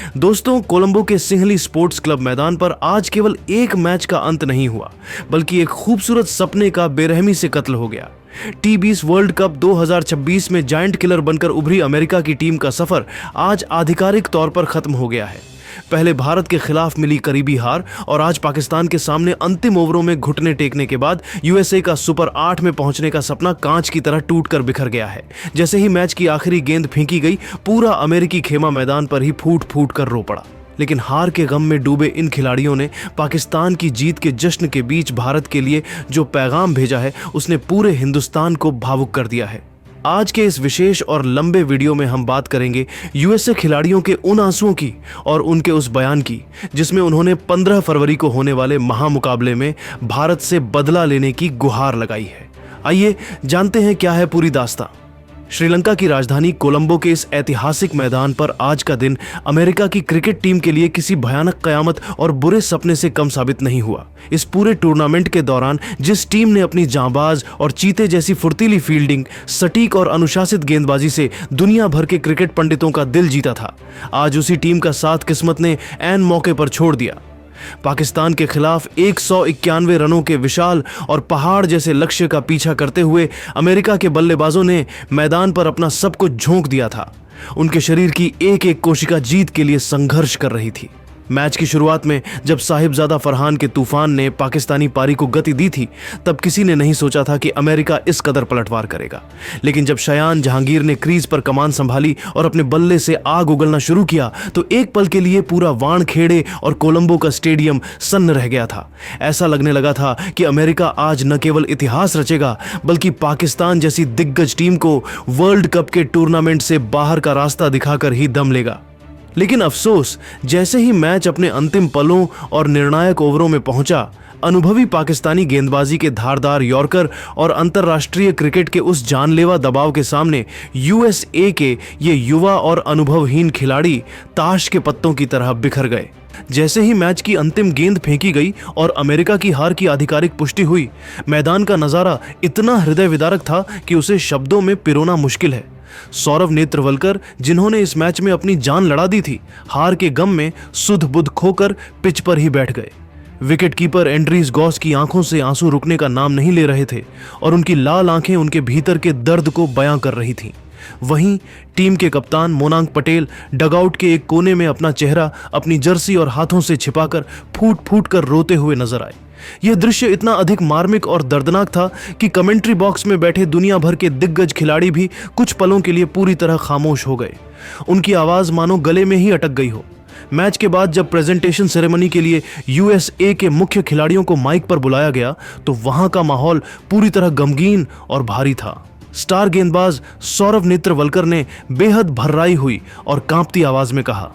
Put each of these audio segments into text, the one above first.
दोस्तों, कोलंबो के Sinhali sports club मैदान पर आज केवल एक मैच का अंत नहीं हुआ, बल्कि एक खूबसूरत सपने का बेरहमी से कत्ल हो गया। T20 वर्ल्ड कप 2026 में जायंट किलर बनकर उभरी अमेरिका की टीम का सफर आज आधिकारिक तौर पर खत्म हो गया है। पहले भारत के खिलाफ मिली करीबी हार और आज पाकिस्तान के सामने अंतिम ओवरों में घुटने टेकने के बाद यूएसए का सुपर 8 में पहुंचने का सपना कांच की तरह टूटकर बिखर गया है। जैसे ही मैच की आखिरी गेंद फेंकी गई, पूरा अमेरिकी खेमा मैदान पर ही फूट फूट कर रो पड़ा। लेकिन हार के गम में डूबे इन खिलाड़ियों ने पाकिस्तान की जीत के जश्न के बीच भारत के लिए जो पैगाम भेजा है, उसने पूरे हिंदुस्तान को भावुक कर दिया है। आज के इस विशेष और लंबे वीडियो में हम बात करेंगे यूएसए खिलाड़ियों के उन आंसुओं की और उनके उस बयान की जिसमें उन्होंने 15 फरवरी को होने वाले महामुकाबले में भारत से बदला लेने की गुहार लगाई है। आइए जानते हैं क्या है पूरी दास्तां। श्रीलंका की राजधानी कोलंबो के इस ऐतिहासिक मैदान पर आज का दिन अमेरिका की क्रिकेट टीम के लिए किसी भयानक कयामत और बुरे सपने से कम साबित नहीं हुआ। इस पूरे टूर्नामेंट के दौरान जिस टीम ने अपनी जांबाज और चीते जैसी फुर्तीली फील्डिंग, सटीक और अनुशासित गेंदबाजी से दुनिया भर के क्रिकेट पंडितों का दिल जीता था, आज उसी टीम का साथ किस्मत ने ऐन मौके पर छोड़ दिया। पाकिस्तान के खिलाफ 191 रनों के विशाल और पहाड़ जैसे लक्ष्य का पीछा करते हुए अमेरिका के बल्लेबाजों ने मैदान पर अपना सब कुछ झोंक दिया था। उनके शरीर की एक एक कोशिका जीत के लिए संघर्ष कर रही थी। मैच की शुरुआत में जब साहिबजादा फरहान के तूफान ने पाकिस्तानी पारी को गति दी थी, तब किसी ने नहीं सोचा था कि अमेरिका इस कदर पलटवार करेगा। लेकिन जब शयान जहांगीर ने क्रीज पर कमान संभाली और अपने बल्ले से आग उगलना शुरू किया, तो एक पल के लिए पूरा वानखेड़े और कोलंबो का स्टेडियम सन्न रह गया था। ऐसा लगने लगा था कि अमेरिका आज न केवल इतिहास रचेगा, बल्कि पाकिस्तान जैसी दिग्गज टीम को वर्ल्ड कप के टूर्नामेंट से बाहर का रास्ता दिखाकर ही दम लेगा। लेकिन अफसोस, जैसे ही मैच अपने अंतिम पलों और निर्णायक ओवरों में पहुंचा, अनुभवी पाकिस्तानी गेंदबाजी के धारदार यॉर्कर और अंतर्राष्ट्रीय क्रिकेट के उस जानलेवा दबाव के सामने यूएसए के ये युवा और अनुभवहीन खिलाड़ी ताश के पत्तों की तरह बिखर गए। जैसे ही मैच की अंतिम गेंद फेंकी गई और अमेरिका की हार की आधिकारिक पुष्टि हुई, मैदान का नजारा इतना हृदय विदारक था कि उसे शब्दों में पिरोना मुश्किल है। सौरव नेत्रवलकर, जिन्होंने इस मैच में अपनी जान लड़ा दी थी, हार के गम में सुध बुध खोकर पिच पर ही बैठ गए। विकेटकीपर एंड्रीज गॉस की आंखों से आंसू रुकने का नाम नहीं ले रहे थे और उनकी लाल आंखें उनके भीतर के दर्द को बयां कर रही थीं। वहीं टीम के कप्तान मोनांक पटेल डगआउट के एक कोने में अपना चेहरा अपनी जर्सी और हाथों से छिपाकर फूट फूट कर रोते हुए नजर आए। यह दृश्य इतना अधिक मार्मिक और दर्दनाक था कि कमेंट्री बॉक्स में बैठे दुनिया भर के दिग्गज खिलाड़ी भी कुछ पलों के लिए पूरी तरह खामोश हो गए। उनकी आवाज मानो गले में ही अटक गई हो। मैच के बाद जब प्रेजेंटेशन सेरेमनी के लिए यूएसए के मुख्य खिलाड़ियों को माइक पर बुलाया गया, तो वहां का माहौल पूरी तरह गमगीन और भारी था। स्टार गेंदबाज सौरव नेत्रवलकर ने बेहद भर्राई हुई और कांपती आवाज में कहा,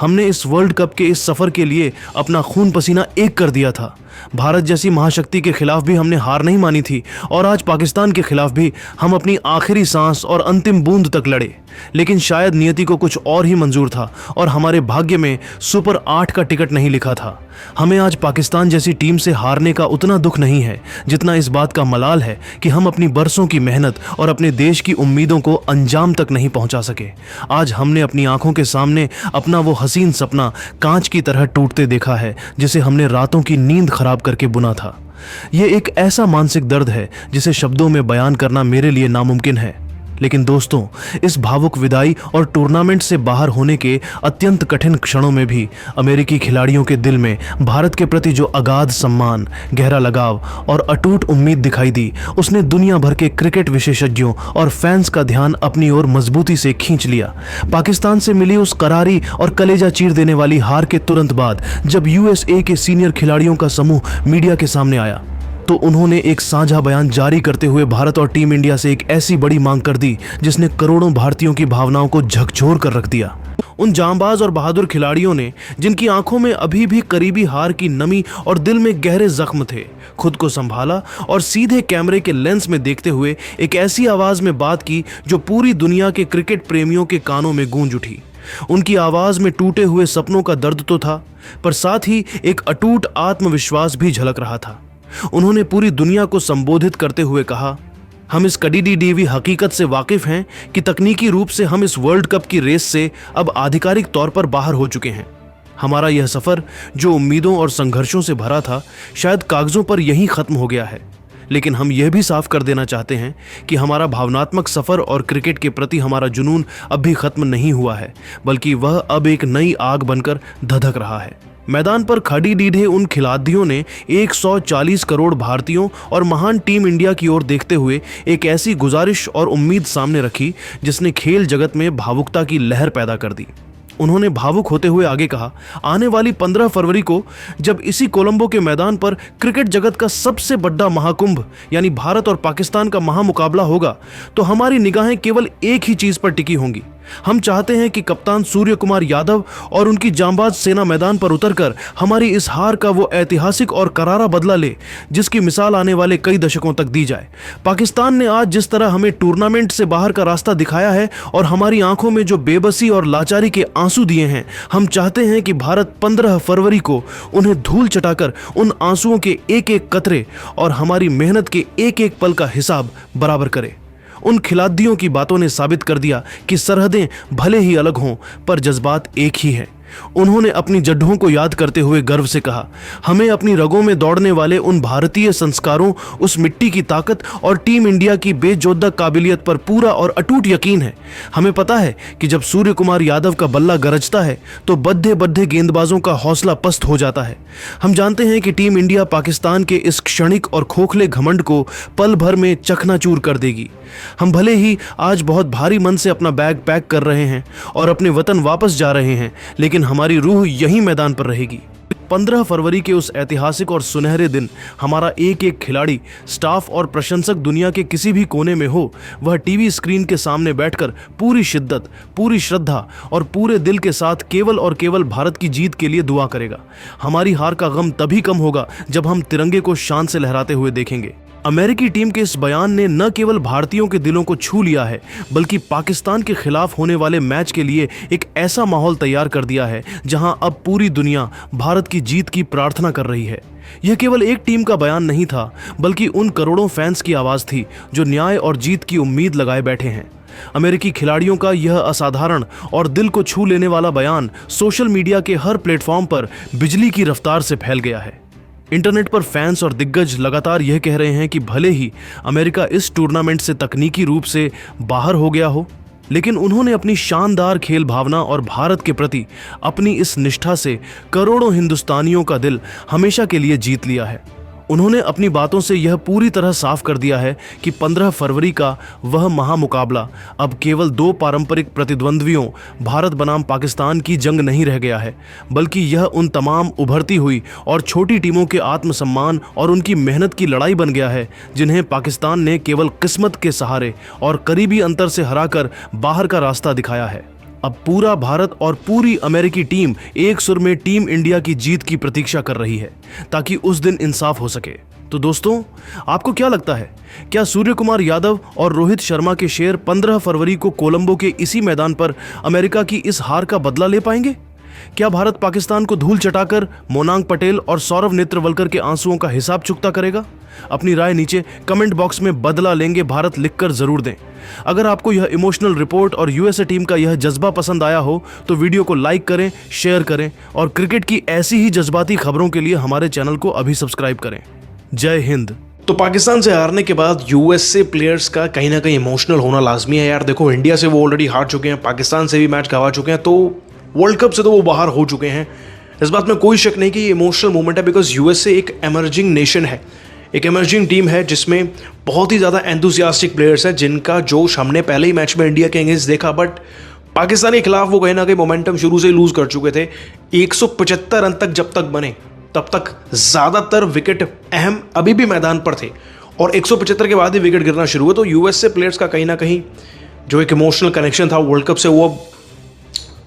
हमने इस वर्ल्ड कप के इस सफर के लिए अपना खून पसीना एक कर दिया था। भारत जैसी महाशक्ति के खिलाफ भी हमने हार नहीं मानी थी और आज पाकिस्तान के खिलाफ भी हम अपनी आखिरी सांस और अंतिम बूंद तक लड़े। लेकिन शायद नियति को कुछ और ही मंजूर था और हमारे भाग्य में सुपर 8 का टिकट नहीं लिखा था। हमें आज पाकिस्तान जैसी टीम से हारने का उतना दुख नहीं है जितना इस बात का मलाल है कि हम अपनी बरसों की मेहनत और अपने देश की उम्मीदों को अंजाम तक नहीं पहुंचा सके। आज हमने अपनी आंखों के सामने अपना वो हसीन सपना कांच की तरह टूटते देखा है, जिसे हमने रातों की नींद खराब करके बुना था। यह एक ऐसा मानसिक दर्द है जिसे शब्दों में बयान करना मेरे लिए नामुमकिन है। लेकिन दोस्तों, इस भावुक विदाई और टूर्नामेंट से बाहर होने के अत्यंत कठिन क्षणों में भी अमेरिकी खिलाड़ियों के दिल में भारत के प्रति जो अगाध सम्मान, गहरा लगाव और अटूट उम्मीद दिखाई दी, उसने दुनिया भर के क्रिकेट विशेषज्ञों और फैंस का ध्यान अपनी ओर मजबूती से खींच लिया। पाकिस्तान से मिली उस करारी और कलेजा चीर देने वाली हार के तुरंत बाद जब यूएसए के सीनियर खिलाड़ियों का समूह मीडिया के सामने आया, तो उन्होंने एक साझा बयान जारी करते हुए भारत और टीम इंडिया से एक ऐसी बड़ी मांग कर दी जिसने करोड़ों भारतीयों की भावनाओं को झकझोर कर रख दिया। उन जांबाज और बहादुर खिलाड़ियों ने, जिनकी आंखों में अभी भी करीबी हार की नमी और दिल में गहरे जख्म थे, खुद को संभाला और सीधे कैमरे के लेंस में देखते हुए एक ऐसी आवाज में बात की जो पूरी दुनिया के क्रिकेट प्रेमियों के कानों में गूंज उठी। उनकी आवाज में टूटे हुए सपनों का दर्द तो था, पर साथ ही एक अटूट आत्मविश्वास भी झलक रहा था। उन्होंने पूरी दुनिया को संबोधित करते हुए कहा, हम इस कड़ीडीवी हकीकत से वाकिफ हैं कि तकनीकी रूप से हम इस वर्ल्ड कप की रेस से अब आधिकारिक तौर पर बाहर हो चुके हैं। हमारा यह सफर जो उम्मीदों और संघर्षों से भरा था, शायद कागजों पर यहीं खत्म हो गया है। लेकिन हम यह भी साफ कर देना चाहते हैं कि हमारा भावनात्मक सफर और क्रिकेट के प्रति हमारा जुनून अब भी खत्म नहीं हुआ है, बल्कि वह अब एक नई आग बनकर धधक रहा है। मैदान पर खड़ी डीढे उन खिलाड़ियों ने 140 करोड़ भारतीयों और महान टीम इंडिया की ओर देखते हुए एक ऐसी गुजारिश और उम्मीद सामने रखी जिसने खेल जगत में भावुकता की लहर पैदा कर दी। उन्होंने भावुक होते हुए आगे कहा, आने वाली 15 फरवरी को जब इसी कोलंबो के मैदान पर क्रिकेट जगत का सबसे बड़ा महाकुंभ यानी भारत और पाकिस्तान का महामुकाबला होगा, तो हमारी निगाहें केवल एक ही चीज पर टिकी होंगी। हम चाहते हैं कि कप्तान सूर्य कुमार यादव और उनकी जांबाज सेना मैदान पर उतरकर हमारी इस हार का वो ऐतिहासिक और करारा बदला ले जिसकी मिसाल आने वाले कई दशकों तक दी जाए। पाकिस्तान ने आज जिस तरह हमें टूर्नामेंट से बाहर का रास्ता दिखाया है और हमारी आंखों में जो बेबसी और लाचारी के आंसू दिए हैं, हम चाहते हैं कि भारत 15 फरवरी को उन्हें धूल चटाकर उन आंसुओं के एक एक कतरे और हमारी मेहनत के एक एक पल का हिसाब बराबर करे। उन खिलाड़ियों की बातों ने साबित कर दिया कि सरहदें भले ही अलग हों पर जज्बात एक ही हैं। उन्होंने अपनी जड्ढों को याद करते हुए गर्व से कहा, हमें अपनी रगों में दौड़ने वाले उन भारतीय संस्कारों, उस मिट्टी की ताकत और टीम इंडिया की बेजोदा काबिलियत पर पूरा और अटूट यकीन है। हमें पता है कि जब सूर्य कुमार यादव का बल्ला गरजता है तो बद्धे बद्धे गेंदबाजों का हौसला पस्त हो जाता है। हम जानते हैं कि टीम इंडिया पाकिस्तान के इस क्षणिक और खोखले घमंड को पल भर में चकनाचूर कर देगी। हम भले ही आज बहुत भारी मन से अपना बैग पैक कर रहे हैं और अपने वतन वापस जा रहे हैं, लेकिन हमारी रूह यहीं मैदान पर रहेगी। 15 फरवरी के उस ऐतिहासिक और सुनहरे दिन हमारा एक एक खिलाड़ी, स्टाफ और प्रशंसक दुनिया के किसी भी कोने में हो, वह टीवी स्क्रीन के सामने बैठकर पूरी शिद्दत, पूरी श्रद्धा और पूरे दिल के साथ केवल और केवल भारत की जीत के लिए दुआ करेगा। हमारी हार का गम तभी कम होगा जब हम तिरंगे को शान से लहराते हुए देखेंगे। अमेरिकी टीम के इस बयान ने न केवल भारतीयों के दिलों को छू लिया है, बल्कि पाकिस्तान के खिलाफ होने वाले मैच के लिए एक ऐसा माहौल तैयार कर दिया है जहां अब पूरी दुनिया भारत की जीत की प्रार्थना कर रही है। यह केवल एक टीम का बयान नहीं था, बल्कि उन करोड़ों फैंस की आवाज थी जो न्याय और जीत की उम्मीद लगाए बैठे हैं। अमेरिकी खिलाड़ियों का यह असाधारण और दिल को छू लेने वाला बयान सोशल मीडिया के हर प्लेटफॉर्म पर बिजली की रफ्तार से फैल गया है। इंटरनेट पर फैंस और दिग्गज लगातार यह कह रहे हैं कि भले ही अमेरिका इस टूर्नामेंट से तकनीकी रूप से बाहर हो गया हो, लेकिन उन्होंने अपनी शानदार खेल भावना और भारत के प्रति अपनी इस निष्ठा से करोड़ों हिंदुस्तानियों का दिल हमेशा के लिए जीत लिया है। उन्होंने अपनी बातों से यह पूरी तरह साफ कर दिया है कि 15 फरवरी का वह महामुकाबला अब केवल दो पारंपरिक प्रतिद्वंद्वियों भारत बनाम पाकिस्तान की जंग नहीं रह गया है, बल्कि यह उन तमाम उभरती हुई और छोटी टीमों के आत्मसम्मान और उनकी मेहनत की लड़ाई बन गया है, जिन्हें पाकिस्तान ने केवल किस्मत के सहारे और करीबी अंतर से हराकर बाहर का रास्ता दिखाया है। अब पूरा भारत और पूरी अमेरिकी टीम एक सुर में टीम इंडिया की जीत की प्रतीक्षा कर रही है ताकि उस दिन इंसाफ हो सके। तो दोस्तों, आपको क्या लगता है, क्या सूर्य कुमार यादव और रोहित शर्मा के शेर 15 फरवरी को कोलंबो के इसी मैदान पर अमेरिका की इस हार का बदला ले पाएंगे? क्या भारत पाकिस्तान को धूल चटाकर मोनांग पटेल और सौरव नेत्रवलकर के आंसुओं का हिसाब चुकता करेगा? अपनी राय नीचे कमेंट बॉक्स में बदला लेंगे भारत लिखकर जरूर दें। अगर आपको यह इमोशनल रिपोर्ट और यूएसए टीम का यह जज्बा पसंद आया हो तो वीडियो को लाइक करें, शेयर करें और क्रिकेट की ऐसी ही जज्बाती खबरों के लिए हमारे चैनल को अभी सब्सक्राइब करें। जय हिंद। तो पाकिस्तान से हारने के बाद यूएसए प्लेयर्स का कहीं ना कहीं इमोशनल होना लाजमी है यार। देखो, इंडिया से वो ऑलरेडी हार चुके हैं, पाकिस्तान से भी मैच गंवा चुके हैं, तो वर्ल्ड कप से तो वो बाहर हो चुके हैं। इस बात में कोई शक नहीं कि ये इमोशनल मोमेंट है, बिकॉज यूएसए एक एमर्जिंग नेशन है, एक एमर्जिंग टीम है जिसमें बहुत ही ज़्यादा एंथुसियास्टिक प्लेयर्स हैं जिनका जोश हमने पहले ही मैच में इंडिया के अगेंस्ट देखा। बट पाकिस्तान के खिलाफ वो कहीं ना कहीं मोमेंटम शुरू से ही लूज कर चुके थे। 175 रन तक जब तक बने तब तक ज़्यादातर विकेट अहम अभी भी मैदान पर थे और 175 के बाद ही विकेट गिरना शुरू हुए। तो यूएसए प्लेयर्स का कहीं ना कहीं जो एक इमोशनल कनेक्शन था वर्ल्ड कप से, वो अब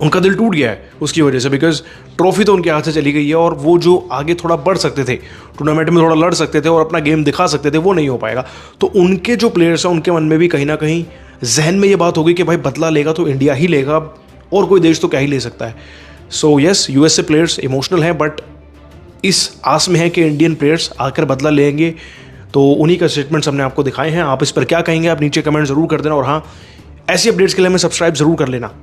उनका दिल टूट गया है उसकी वजह से, बिकॉज ट्रॉफी तो उनके हाथ से चली गई है और वो जो आगे थोड़ा बढ़ सकते थे, टूर्नामेंट में थोड़ा लड़ सकते थे और अपना गेम दिखा सकते थे, वो नहीं हो पाएगा। तो उनके जो प्लेयर्स हैं उनके मन में भी कहीं ना कहीं जहन में ये बात होगी कि भाई बदला लेगा तो इंडिया ही लेगा और कोई देश तो क्या ही ले सकता है। So yes, USA players emotional हैं, बट इस आस में है कि इंडियन प्लेयर्स आकर बदला लेंगे तो उन्हीं का स्टेटमेंट्स हमने आपको दिखाए हैं। आप इस पर क्या कहेंगे, आप नीचे कमेंट जरूर कर देना, और हाँ, ऐसी अपडेट्स के लिए हमें सब्सक्राइब जरूर कर लेना।